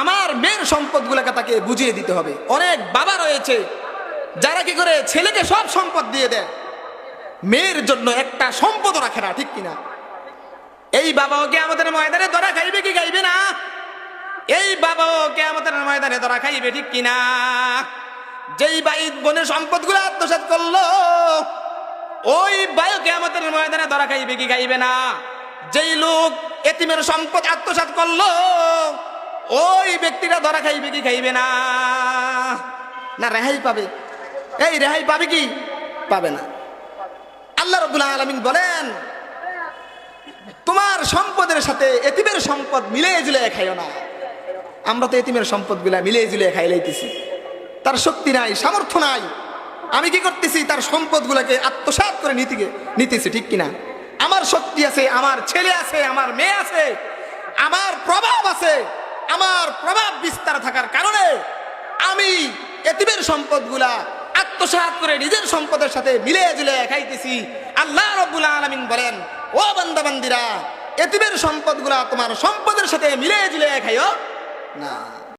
আমার মেয়ের সম্পদগুলোকে তাকে বুঝিয়ে দিতে হবে। অনেক বাবা রয়েছে যারা কি করে ছেলেকে সব সম্পদ দিয়ে দেয়, মেয়ের জন্য একটা সম্পদ রাখে না, ঠিক কিনা? এই বাবাও কিয়ামতের ময়দানে ধরা খাইবে কি খাইবে না? এই বাবাও কিয়ামতের ময়দানে ধরা খাইবে, ঠিক কিনা? যেই ভাই বোনের সম্পদগুলো আত্মসাৎ করলো, ওই ভাইও কিয়ামতের ময়দানে ধরা খাইবে কি খাইবে না? যেই লোক এতিমের সম্পদ আত্মসাৎ করলো, ওই ব্যক্তিটা ধরা খাইবে কি খাইবে না? না রেহাই পাবে? এই রেহাই পাবে কি পাবে না? আল্লাহ রাব্বুল আলামিন বলেন, তোমার সম্পদের সাথে এতিমের সম্পদ মিলিয়ে ঝুলিয়ে খাইও না। আমরা তো এতিমের সম্পদগুলা মিলিয়ে ঝুলিয়ে খাই লাইতেছি। তার শক্তি নাই, সামর্থ্য নাই, আমি কি করতেছি? তার সম্পদগুলোকে আত্মসাৎ করে নিতেছি, ঠিক কিনা? আমার শক্তি আছে, আমার ছেলে আছে, আমার মেয়ে আছে, আমার প্রভাব আছে, আমার প্রভাব বিস্তার থাকার কারণে আমি এতিমের সম্পদগুলা আত্মসাৎ করে নিজের সম্পদের সাথে মিলিয়ে ঝুলিয়ে খাইতেছি। আল্লাহ রাব্বুল আলামিন বলেন, ও বান্দা বান্দিরা, এতিমের সম্পদগুলা তোমার সম্পদের সাথে মিলিয়ে ঝুলিয়ে খাইও না।